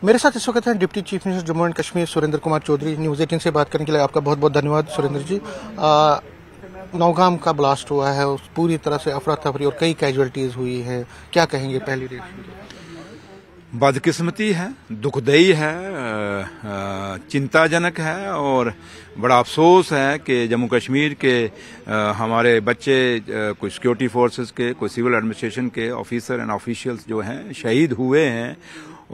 मेरे साथ इस वक्त हैं deputy chief minister Jammu and Kashmir Surendra Kumar Chaudhary. News 18 से बात करने के लिए आपका बहुत बहुत धन्यवाद सुरेंद्र जी। नौगाम का ब्लास्ट हुआ है, उस पूरी तरह से अफरा तफरी और कई कैजुअलिटीज हुई है, क्या कहेंगे पहली रिएक्शन? बदकिस्मती है, दुखदाई है, चिंताजनक है और बड़ा अफसोस है कि जम्मू कश्मीर के हमारे बच्चे कोई सिक्योरिटी फोर्सेस के, कोई सिविल एडमिनिस्ट्रेशन के ऑफिसर एंड ऑफिशियल्स जो हैं शहीद हुए हैं।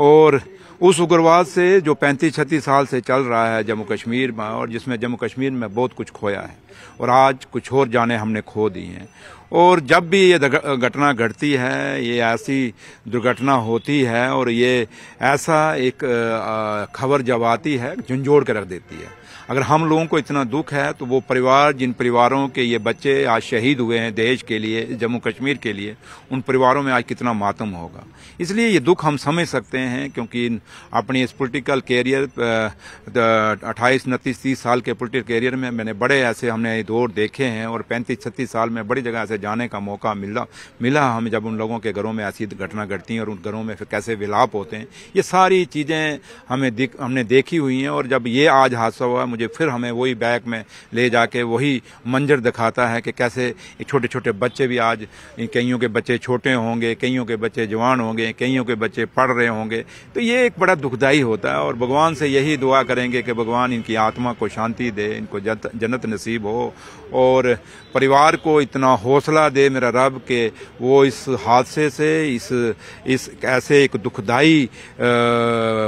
और उस उग्रवाद से जो 35-36 साल से चल रहा है जम्मू कश्मीर में, और जिसमें जम्मू कश्मीर में बहुत कुछ खोया है और आज कुछ और जाने हमने खो दी हैं। और जब भी ये घटना घटती है, ये ऐसी दुर्घटना होती है और ये ऐसा एक खबर जब आती है झंझोड़ के रख देती है। अगर हम लोगों को इतना दुख है तो वो परिवार, जिन परिवारों के ये बच्चे आज शहीद हुए हैं देश के लिए, जम्मू कश्मीर के लिए, उन परिवारों में आज कितना मातम होगा। इसलिए ये दुख हम समझ सकते हैं, क्योंकि अपनी इस पॉलिटिकल कैरियर 28, 29, 30 साल के पॉलिटिकल कैरियर में मैंने बड़े ऐसे हमने दौर देखे हैं और 35-36 साल में बड़ी जगह ऐसे जाने का मौका मिला हमें, जब उन लोगों के घरों में ऐसी घटना घटती है और उन घरों में फिर कैसे विलाप होते हैं। ये सारी चीज़ें हमने देखी हुई हैं। और जब ये आज हादसा हुआ, मुझे फिर हमें वही बैग में ले जाके वही मंजर दिखाता है कि कैसे छोटे छोटे बच्चे भी आज, कईयों के बच्चे छोटे होंगे, कईयों के बच्चे जवान होंगे, कईयों के बच्चे पढ़ रहे होंगे। तो ये एक बड़ा दुखदाई होता है और भगवान से यही दुआ करेंगे कि भगवान इनकी आत्मा को शांति दे, इनको जन्नत नसीब हो और परिवार को इतना हौसला दे मेरा रब के वो इस हादसे से, इस ऐसे एक दुखदाई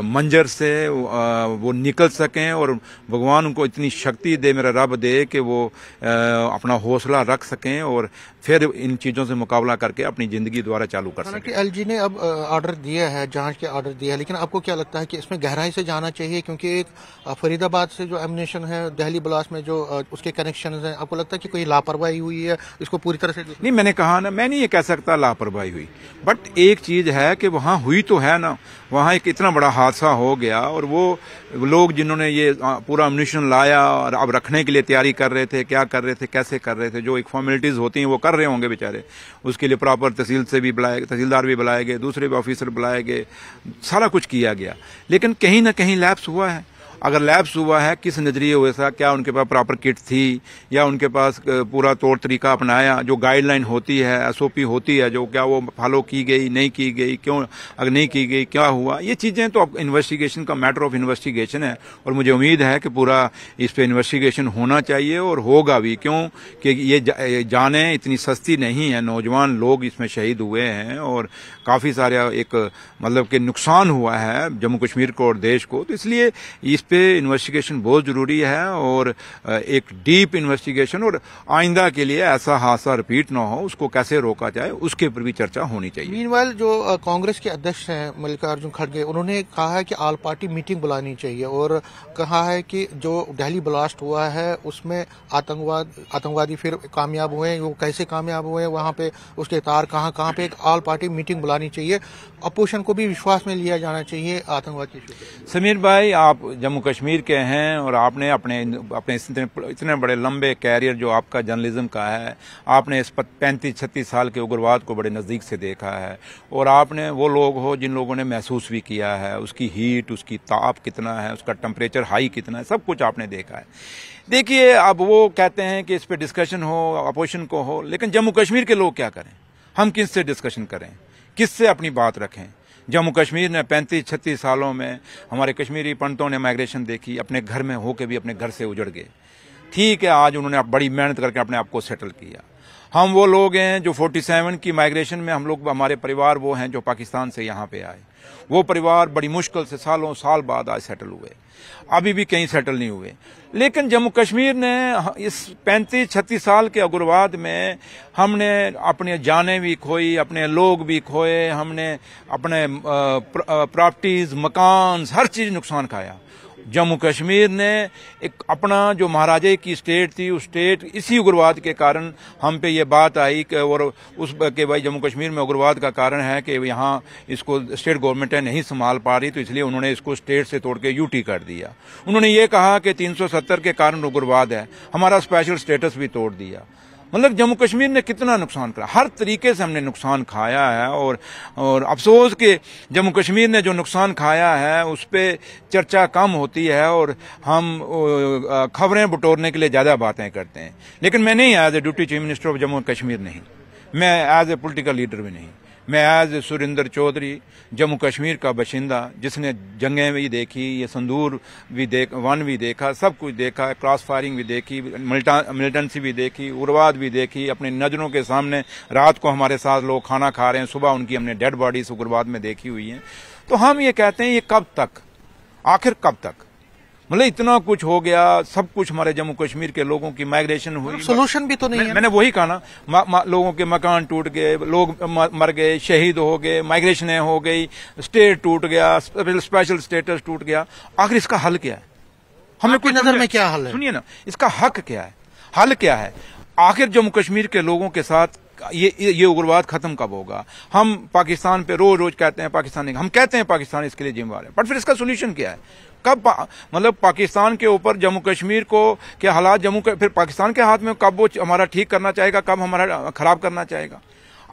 मंजर से वो निकल सकें और भगवान उनको इतनी शक्ति दे, मेरा रब दे कि वो अपना हौसला रख सकें और फिर इन चीज़ों से मुकाबला करके अपनी ज़िंदगी दोबारा चालू कर सकें। एलजी ने अब ऑर्डर दिया है, जांच के ऑर्डर दिया है, लेकिन आपको क्या लगता है कि इसमें गहराई से जाना चाहिए? क्योंकि एक फरीदाबाद से जो एमिनेशन है, दिल्ली ब्लास्ट में जो उसके कनेक्शन हैं, आपको लगता है कि कोई लापरवाही हुई है? इसको पूरी तरह से नहीं, मैंने कहा ना, मैं नहीं ये कह सकता लापरवाही हुई, बट एक चीज़ है कि वहाँ हुई तो है ना, वहाँ एक इतना बड़ा हादसा हो गया और वो लोग जिन्होंने ये पूरा एमिनेशन लाया और अब रखने के लिए तैयारी कर रहे थे, क्या कर रहे थे, कैसे कर रहे थे, जो एक फॉर्मेलिटीज़ होती हैं वो कर रहे होंगे बेचारे। उसके लिए प्रॉपर तहसीलदार भी बुलाए गए, दूसरे भी ऑफिसर बुलाए गए, सारा कुछ किया गया, लेकिन कहीं ना कहीं लैप्स हुआ है। अगर लैप्स हुआ है, किस नज़रिए हुए था, क्या उनके पास प्रॉपर किट थी या उनके पास पूरा तौर तरीका अपनाया, जो गाइडलाइन होती है, एसओपी होती है, जो क्या वो फॉलो की गई, नहीं की गई, क्यों अगर नहीं की गई, क्या हुआ, ये चीज़ें तो अब इन्वेस्टिगेशन का मैटर ऑफ इन्वेस्टिगेशन है। और मुझे उम्मीद है कि पूरा इस पर इन्वेस्टिगेशन होना चाहिए और होगा भी, क्यों कि ये जानें इतनी सस्ती नहीं है। नौजवान लोग इसमें शहीद हुए हैं और काफ़ी सारे एक मतलब कि नुकसान हुआ है जम्मू कश्मीर को और देश को। तो इसलिए इस पे इन्वेस्टिगेशन बहुत जरूरी है और एक डीप इन्वेस्टिगेशन, और आइंदा के लिए ऐसा हादसा रिपीट ना हो, उसको कैसे रोका जाए, उसके ऊपर भी चर्चा होनी चाहिए। मीनवाइल जो कांग्रेस के अध्यक्ष हैं मल्लिकार्जुन खड़गे, उन्होंने कहा है कि ऑल पार्टी मीटिंग बुलानी चाहिए और कहा है कि जो दिल्ली ब्लास्ट हुआ है उसमें आतंकवादी फिर कामयाब हुए, वो कैसे कामयाब हुए, वहां पे उसके तार कहां पे, एक ऑल पार्टी मीटिंग बुलानी चाहिए, अपोजिशन को भी विश्वास में लिया जाना चाहिए आतंकवाद की इशू। समीर भाई, आप जम्मू कश्मीर के हैं और आपने अपने इतने बड़े लंबे कैरियर जो आपका जर्नलिज्म का है, आपने इस 35-36 साल के उग्रवाद को बड़े नज़दीक से देखा है और आपने वो लोग हो जिन लोगों ने महसूस भी किया है उसकी हीट, उसकी ताप कितना है, उसका टेम्परेचर हाई कितना है, सब कुछ आपने देखा है। देखिए, अब वो कहते हैं कि इस पर डिस्कशन हो, अपोजिशन को हो, लेकिन जम्मू कश्मीर के लोग क्या करें? हम किससे डिस्कशन करें, किससे अपनी बात रखें? जम्मू कश्मीर ने 35-36 सालों में हमारे कश्मीरी पंडितों ने माइग्रेशन देखी, अपने घर में होके भी अपने घर से उजड़ गए। ठीक है, आज उन्होंने बड़ी मेहनत करके अपने आप को सेटल किया। हम वो लोग हैं जो 47 की माइग्रेशन में हम लोग, हमारे परिवार वो हैं जो पाकिस्तान से यहाँ पे आए। वो परिवार बड़ी मुश्किल से सालों साल बाद आज सेटल हुए, अभी भी कहीं सेटल नहीं हुए। लेकिन जम्मू कश्मीर ने इस 35-36 साल के उग्रवाद में हमने अपने जानें भी खोई, अपने लोग भी खोए, हमने अपने प्रॉपर्टीज, मकान, हर चीज नुकसान खाया। जम्मू कश्मीर ने एक अपना जो महाराजे की स्टेट थी, उस स्टेट इसी उग्रवाद के कारण हम पे ये बात आई कि और उस के भाई जम्मू कश्मीर में उग्रवाद का कारण है कि यहाँ इसको स्टेट गवर्नमेंट नहीं संभाल पा रही, तो इसलिए उन्होंने इसको स्टेट से तोड़ के यूटी कर दिया। उन्होंने ये कहा कि 370 के कारण उग्रवाद है, हमारा स्पेशल स्टेटस भी तोड़ दिया। मतलब जम्मू कश्मीर ने कितना नुकसान करा, हर तरीके से हमने नुकसान खाया है। और अफसोस कि जम्मू कश्मीर ने जो नुकसान खाया है उस पर चर्चा कम होती है और हम खबरें बटोरने के लिए ज़्यादा बातें करते हैं। लेकिन मैं नहीं as a deputy chief minister of Jammu Kashmir नहीं, मैं एज ए पोलिटिकल लीडर भी नहीं, मैं एज सुरिंदर चौधरी जम्मू कश्मीर का बशिंदा जिसने जंगें भी देखी, ये संदूर भी वन भी देखा, सब कुछ देखा, क्रॉस फायरिंग भी देखी, मिलिटेंसी भी देखी, उग्रवाद भी देखी, अपनी नज़रों के सामने रात को हमारे साथ लोग खाना खा रहे हैं, सुबह उनकी हमने डेड बॉडीज उग्रवाद में देखी हुई हैं। तो हम ये कहते हैं ये कब तक, आखिर कब तक, मतलब इतना कुछ हो गया, सब कुछ हमारे जम्मू कश्मीर के लोगों की माइग्रेशन हुई, सोल्यूशन भी तो नहीं है। मैंने वही कहा ना, लोगों के मकान टूट गए, लोग मर गए, शहीद हो गए, माइग्रेशनें हो गई, स्टेट टूट गया, स्पेशल स्टेटस टूट गया। आखिर इसका हल क्या है? हमें कुछ नजर में क्या हल है? सुनिए ना, इसका हक क्या है, हल क्या है? आखिर जम्मू कश्मीर के लोगों के साथ ये उग्रवाद खत्म कब होगा? हम पाकिस्तान पे रोज रोज कहते हैं पाकिस्तान, हम कहते हैं पाकिस्तान इसके लिए जिम्मेदार है, बट फिर इसका सोल्यूशन क्या है? कब मतलब पाकिस्तान के ऊपर जम्मू कश्मीर को के हालात फिर पाकिस्तान के हाथ में कब वो हमारा ठीक करना चाहेगा, कब हमारा खराब करना चाहेगा?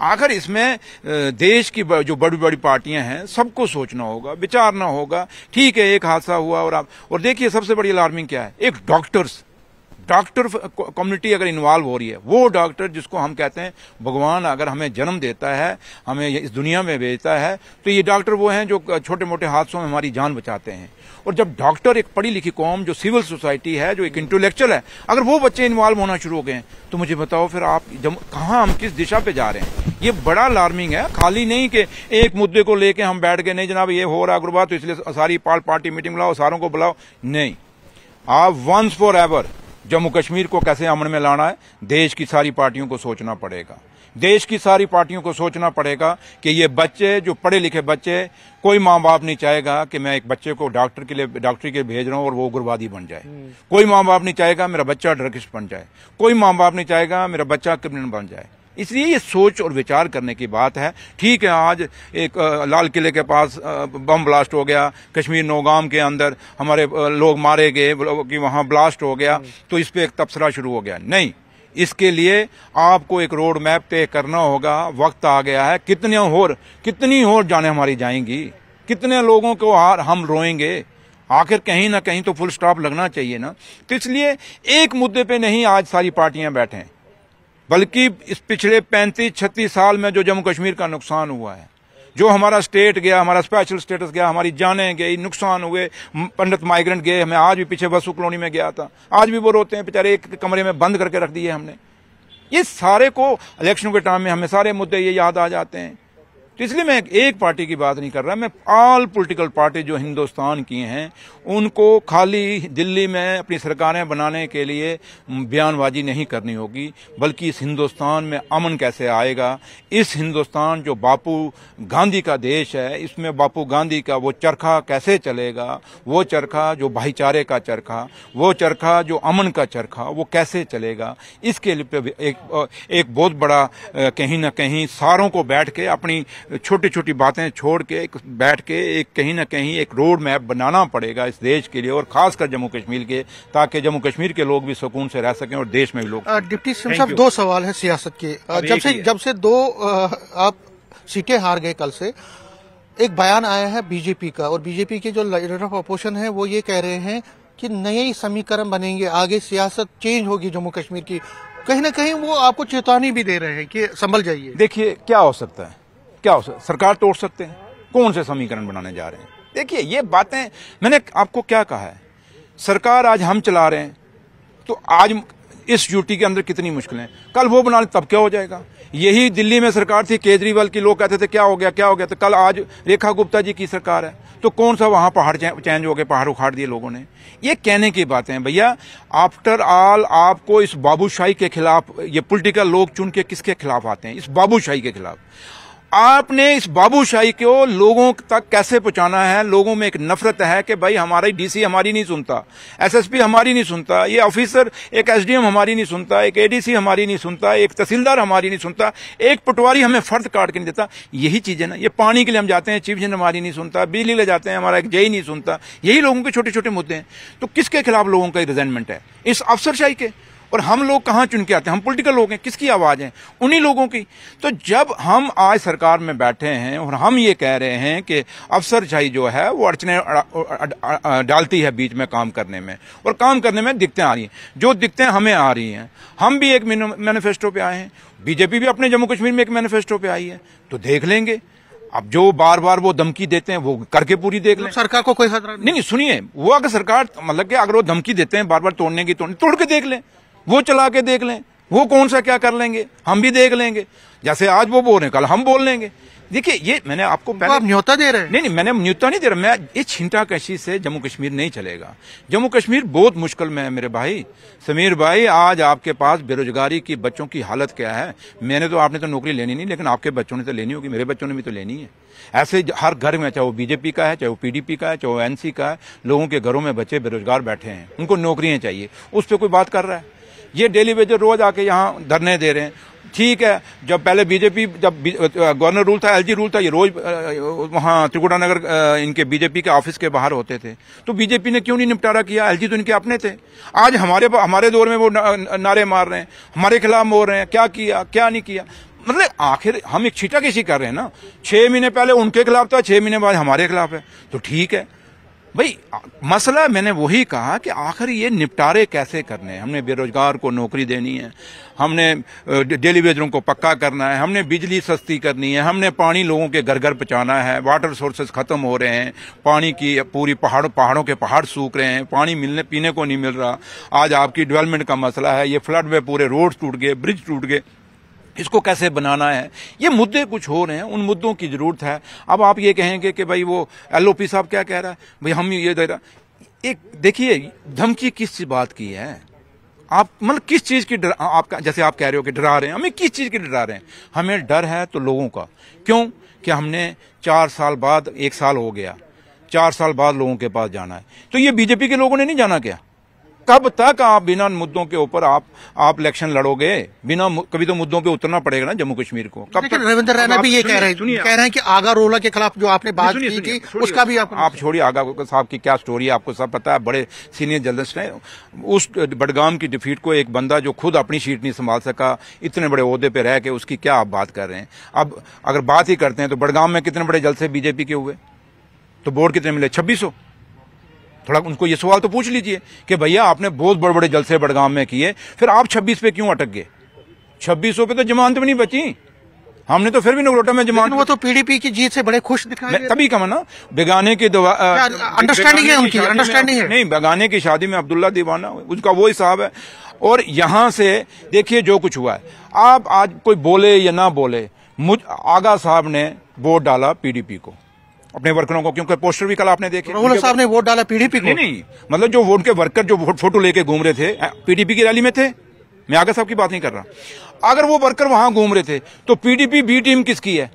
आखिर इसमें देश की जो बड़ी बड़ी पार्टियां हैं सबको सोचना होगा, विचारना होगा। ठीक है, एक हादसा हुआ और देखिए सबसे बड़ी अलार्मिंग क्या है, एक डॉक्टर कम्युनिटी अगर इन्वॉल्व हो रही है, वो डॉक्टर जिसको हम कहते हैं भगवान अगर हमें जन्म देता है, हमें इस दुनिया में भेजता है, तो ये डॉक्टर वो हैं जो छोटे मोटे हादसों में हमारी जान बचाते हैं। और जब डॉक्टर, एक पढ़ी लिखी कौम जो सिविल सोसाइटी है, जो एक इंटेलेक्चुअल है, अगर वो बच्चे इन्वॉल्व होना शुरू हो गए तो मुझे बताओ फिर आप कहाँ, हम किस दिशा पे जा रहे हैं? ये बड़ा अलार्मिंग है। खाली नहीं कि एक मुद्दे को लेके हम बैठ गए, नहीं जनाब ये हो रहा उग्रवाद तो इसलिए सारी पार्टी मीटिंग बुलाओ, सारों को बुलाओ, नहीं। आप once for ever Jammu Kashmir को कैसे अमन में लाना है, देश की सारी पार्टियों को सोचना पड़ेगा। देश की सारी पार्टियों को सोचना पड़ेगा कि ये बच्चे, जो पढ़े लिखे बच्चे, कोई माँ बाप नहीं चाहेगा कि मैं एक बच्चे को डॉक्टरी के लिए भेज रहा हूँ और वो उग्रवादी बन जाए। कोई माँ बाप नहीं चाहेगा मेरा बच्चा ड्रगिस्ट बन जाए। कोई माँ बाप नहीं चाहेगा मेरा बच्चा क्रिमिनल बन जाए। इसलिए ये सोच और विचार करने की बात है। ठीक है, आज एक लाल किले के पास बम ब्लास्ट हो गया, कश्मीर नौगाम के अंदर हमारे लोग मारे गए कि वहां ब्लास्ट हो गया, तो इस पे एक तबसरा शुरू हो गया। नहीं, इसके लिए आपको एक रोड मैप तय करना होगा। वक्त आ गया है, कितनी और जाने हमारी जाएंगी, कितने लोगों को हम रोएंगे। आखिर कहीं ना कहीं तो फुल स्टॉप लगना चाहिए ना। तो इसलिए एक मुद्दे पे नहीं आज सारी पार्टियां बैठे, बल्कि इस पिछले 35-36 साल में जो जम्मू कश्मीर का नुकसान हुआ है, जो हमारा स्टेट गया, हमारा स्पेशल स्टेटस गया, हमारी जानें गई, नुकसान हुए, पंडित माइग्रेंट गए। हमें आज भी पीछे वसु कॉलोनी में गया था, आज भी वो रोते हैं बेचारे, एक कमरे में बंद करके रख दिए हमने। ये सारे को इलेक्शन के टाइम में हमें सारे मुद्दे ये याद आ जाते हैं। तो इसलिए मैं एक पार्टी की बात नहीं कर रहा, मैं ऑल पॉलिटिकल पार्टी जो हिंदुस्तान की हैं उनको खाली दिल्ली में अपनी सरकारें बनाने के लिए बयानबाजी नहीं करनी होगी, बल्कि इस हिंदुस्तान में अमन कैसे आएगा। इस हिंदुस्तान जो बापू गांधी का देश है, इसमें बापू गांधी का वो चरखा कैसे चलेगा, वो चरखा जो भाईचारे का चरखा, वो चरखा जो अमन का चरखा, वो कैसे चलेगा। इसके लिए एक बहुत बड़ा कहीं ना कहीं सारों को बैठ के अपनी छोटी छोटी बातें छोड़ के बैठ के एक कहीं ना कहीं एक रोड मैप बनाना पड़ेगा इस देश के लिए, और खासकर जम्मू कश्मीर के, ताकि जम्मू कश्मीर के लोग भी सुकून से रह सकें और देश में भी लोग। डिप्टी सीएम साहब, दो सवाल हैं सियासत के। जब से दो आप सीटें हार गए, कल से एक बयान आया है बीजेपी का, और बीजेपी के जो लीडर ऑफ अपोजिशन है वो ये कह रहे हैं कि नए समीकरण बनेंगे, आगे सियासत चेंज होगी जम्मू कश्मीर की। कहीं ना कहीं वो आपको चेतावनी भी दे रहे हैं कि संभल जाइए। देखिए क्या हो सकता है, क्या हो सकता है, सरकार तोड़ सकते हैं, कौन से समीकरण बनाने जा रहे हैं। देखिए ये बातें मैंने आपको क्या कहा है, सरकार आज हम चला रहे हैं, तो आज इस यूटी के अंदर कितनी मुश्किलें, कल वो बना ले तब क्या हो जाएगा। यही दिल्ली में सरकार थी केजरीवाल की, लोग कहते थे क्या हो गया, तो कल आज रेखा गुप्ता जी की सरकार है, तो कौन सा वहां पहाड़ चेंज हो गए, पहाड़ उखाड़ दिए लोगों ने। ये कहने की बातें हैं भैया। आफ्टर ऑल आपको इस बाबूशाही के खिलाफ, ये पॉलिटिकल लोग चुन के किसके खिलाफ आते हैं, इस बाबूशाही के खिलाफ। आपने इस बाबूशाही को लोगों तक कैसे पहुंचाना है। लोगों में एक नफरत है कि भाई हमारी डीसी हमारी नहीं सुनता, एसएसपी हमारी नहीं सुनता, ये ऑफिसर एक एसडीएम हमारी नहीं सुनता, एक एडीसी हमारी नहीं सुनता, एक तहसीलदार हमारी नहीं सुनता, एक पटवारी हमें फर्द काट के नहीं देता। यही चीज है ना। ये पानी के लिए हम जाते हैं, चीफ इंजीनियर हमारी नहीं सुनता, बिजली ले जाते हैं, हमारा एक जेई नहीं सुनता। यही लोगों के छोटे छोटे मुद्दे हैं। तो किसके खिलाफ लोगों का रिजेंटमेंट है, इस अफसरशाही के। और हम लोग कहाँ चुन के आते हैं? हम पॉलिटिकल लोग हैं, किसकी आवाज है? उन्हीं लोगों की। तो जब हम आज सरकार में बैठे हैं और हम ये कह रहे हैं कि अफसरशाही जो है वो अड़चने डालती है बीच में काम करने में, और काम करने में दिक्कतें आ रही हैं, जो दिक्कतें हमें आ रही हैं, हम भी एक मैनिफेस्टो पे आए हैं, बीजेपी भी अपने जम्मू कश्मीर में एक मैनिफेस्टो पे आई है, तो देख लेंगे। अब जो बार बार वो धमकी देते हैं वो करके पूरी देख लें। सरकार को कोई खतरा नहीं, सुनिए, वो अगर सरकार मतलब कि अगर वो धमकी देते हैं बार बार तोड़ने की, तोड़ के देख लें, वो चला के देख लें, वो कौन सा क्या कर लेंगे, हम भी देख लेंगे। जैसे आज वो बोल रहे हैं, कल हम बोल लेंगे। देखिए, ये मैंने आपको पहले आप न्योता दे रहे हैं। नहीं, मैंने न्योता नहीं दे रहा। मैं इस छींटाकशी से जम्मू कश्मीर नहीं चलेगा। जम्मू कश्मीर बहुत मुश्किल में है मेरे भाई। समीर भाई, आज आपके पास बेरोजगारी की बच्चों की हालत क्या है? आपने तो नौकरी लेनी नहीं, लेकिन आपके बच्चों ने तो लेनी होगी, मेरे बच्चों ने भी तो लेनी है। ऐसे हर घर में, चाहे वो बीजेपी का है, चाहे वो पीडीपी का है, चाहे वो एनसी का है, लोगों के घरों में बच्चे बेरोजगार बैठे हैं, उनको नौकरियां चाहिए। उस पर कोई बात कर रहा है? ये डेली वेजर रोज आके यहाँ धरने दे रहे हैं। ठीक है, जब पहले बीजेपी, जब गवर्नर रूल था, एलजी रूल था, ये रोज वहां त्रिकुटा नगर इनके बीजेपी के ऑफिस के बाहर होते थे। तो बीजेपी ने क्यों नहीं निपटारा किया? एलजी तो इनके अपने थे। आज हमारे दौर में वो नारे मार रहे हैं, हमारे खिलाफ बोल रहे हैं, क्या किया क्या नहीं किया। मतलब आखिर हम एक छींटाकशी कर रहे हैं ना। 6 महीने पहले उनके खिलाफ था, 6 महीने बाद हमारे खिलाफ है, तो ठीक है भाई। मसला मैंने वही कहा कि आखिर ये निपटारे कैसे करने हैं। हमने बेरोजगार को नौकरी देनी है, हमने डेली वेजरों को पक्का करना है, हमने बिजली सस्ती करनी है, हमने पानी लोगों के घर घर पहुंचाना है। वाटर सोर्सेज खत्म हो रहे हैं, पानी की पूरी पहाड़ों के पहाड़ सूख रहे हैं, पानी पीने को नहीं मिल रहा। आज आपकी डेवलपमेंट का मसला है, ये फ्लड में पूरे रोड टूट गए, ब्रिज टूट गए, इसको कैसे बनाना है। ये मुद्दे कुछ हो रहे हैं, उन मुद्दों की जरूरत है। अब आप ये कहेंगे कि भाई वो एलओपी साहब क्या कह रहा है, भाई हम ये दे रहा। एक देखिए, धमकी किस बात की है? आप मतलब किस चीज की आपका, जैसे आप कह रहे हो कि डरा रहे हैं, हमें किस चीज की डरा रहे हैं? हमें डर है तो लोगों का। क्यों? कि हमने 4 साल बाद, 1 साल हो गया, 4 साल बाद लोगों के पास जाना है। तो ये बीजेपी के लोगों ने नहीं जाना क्या? कब तक आप बिना मुद्दों के ऊपर आप इलेक्शन लड़ोगे? बिना कभी तो मुद्दों पे उतरना पड़ेगा ना जम्मू कश्मीर को। कब तक? रविंद्र रैना भी ये कह रहे हैं कि आगा रोला के खिलाफ जो आपने बात की थी, उसका भी आप छोड़िए। आगा साहब की क्या स्टोरी है, आपको सब पता है, बड़े सीनियर जर्नलिस्ट हैं। उस बडगाम की डिफीट को एक बंदा जो खुद अपनी सीट नहीं संभाल सका, इतने बड़े ओहदे पे रह के, उसकी क्या आप बात कर रहे हैं? अब अगर बात ही करते हैं तो बडगाम में कितने बड़े जलसे बीजेपी के हुए, तो वोट कितने मिले? 2600। थोड़ा उनको ये सवाल तो पूछ लीजिए कि भैया आपने बहुत बड़े बड़े जलसे बडगाम में किए, फिर आप 26 पे क्यों अटक गए? 2600 पे तो जमानत भी नहीं बची, हमने तो फिर भी नगरोटा में जमानत। वो तो पीडीपी की जीत से बड़े खुश दिखाई, तभी कहा ना, बेगाने की अंडरस्टैंडिंग है उनकी, अंडरस्टैंडिंग है। नहीं, बेगाने की शादी में अब्दुल्ला दीवाना, उसका वो हिसाब है। और यहां से देखिए जो कुछ हुआ है। आप आज कोई बोले या ना बोले, आगा साहब ने वोट डाला पीडीपी को, अपने वर्करों को, क्योंकि पोस्टर भी कल आपने देखे, राहुल साहब ने वोट डाला पीडीपी को। नहीं, मतलब जो वोट के वर्कर जो फोटो लेके घूम रहे थे, पीडीपी की रैली में थे। मैं आगा साहब की बात नहीं कर रहा। अगर वो वर्कर वहां घूम रहे थे तो पीडीपी बी टीम किसकी है?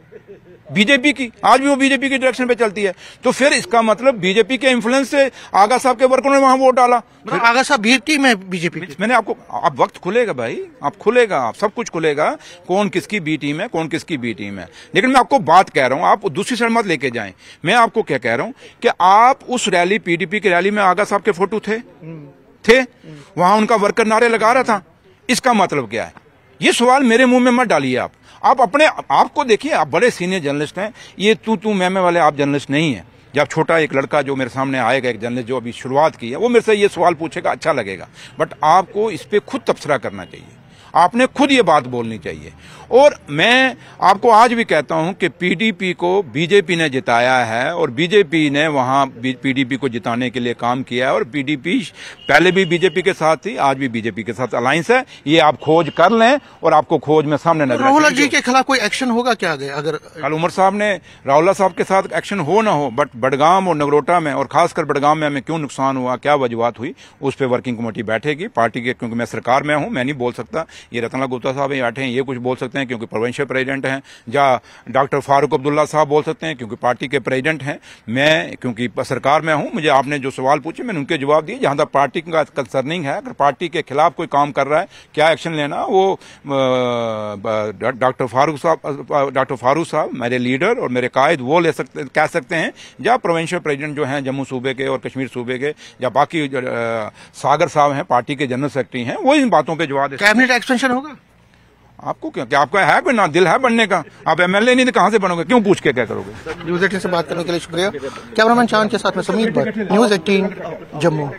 बीजेपी की। आज भी वो बीजेपी की डायरेक्शन पे चलती है। तो फिर इसका मतलब बीजेपी के इन्फ्लुएंस से आगा साहब के वर्करों ने वहां वोट डाला। फिर आगा साहब बी टीम है बीजेपी की। मैंने आपको, अब वक्त खुलेगा भाई, आप खुलेगा, आप सब कुछ खुलेगा, कौन किसकी बी टीम है, कौन किसकी बी टीम है। लेकिन मैं आपको बात कह रहा हूं, आप दूसरी साइड मत लेके जाएं। मैं आपको क्या कह रहा हूं कि आप उस रैली, पीडीपी की रैली में आगा साहब के फोटो थे, वहां उनका वर्कर नारे लगा रहा था। इसका मतलब क्या है? ये सवाल मेरे मुंह में मत डालिए। आप अपने आपको देखिए, आप बड़े सीनियर जर्नलिस्ट हैं, ये तू मैं वाले आप जर्नलिस्ट नहीं है। जब छोटा एक लड़का जो मेरे सामने आएगा, एक जर्नलिस्ट जो अभी शुरुआत की है, वो मेरे से ये सवाल पूछेगा, अच्छा लगेगा, बट आपको इस पे खुद तबसरा करना चाहिए, आपने खुद ये बात बोलनी चाहिए। और मैं आपको आज भी कहता हूं कि पीडीपी को बीजेपी ने जिताया है, और बीजेपी ने वहां पीडीपी को जिताने के लिए काम किया है। और पीडीपी पहले भी बीजेपी के साथ थी, आज भी बीजेपी के साथ अलायंस है। ये आप खोज कर लें और आपको खोज में सामने नजर आएगा। राहुल जी के खिलाफ कोई एक्शन होगा क्या अगर कल उमर साहब ने, राहुल साहब के साथ एक्शन हो ना हो, बट बडगाम और नगरोटा में, और खासकर बडगाम में हमें क्यों नुकसान हुआ, क्या वजूहत हुई, उस पर वर्किंग कमेटी बैठेगी पार्टी के, क्योंकि मैं सरकार में हूं, मैं नहीं बोल सकता ये रतनलाल गुप्ता साहब ही बैठे हैं, ये कुछ बोल सकते हैं क्योंकि प्रोविंशियल प्रेसिडेंट हैं, या डॉक्टर फारूक अब्दुल्ला साहब बोल सकते हैं क्योंकि पार्टी के प्रेसिडेंट हैं। मैं क्योंकि सरकार में हूं, मुझे आपने जो सवाल पूछे मैंने उनके जवाब दिए। जहां तक पार्टी का कंसर्निंग है, अगर पार्टी के खिलाफ कोई काम कर रहा है, क्या एक्शन लेना, वो डॉक्टर फारूक साहब मेरे लीडर और मेरे कायद वो ले सकते, कह सकते हैं, या प्रोविंशियल प्रेसिडेंट जो हैं जम्मू सूबे के और कश्मीर सूबे के, या बाकी सागर साहब हैं पार्टी के जनरल सेक्रेटरी हैं, वो इन बातों पे जवाब दे। कैबिनेट एक्सपेंशन होगा? आपको क्या आपका है कोई ना दिल है बनने का? आप एमएलए नहीं तो कहां से बनोगे? क्यों पूछ के क्या करोगे? न्यूज़ 18 से बात करने के लिए शुक्रिया। कैमरामैन चांद के साथ में समीर भट्ट, न्यूज़ 18 जम्मू।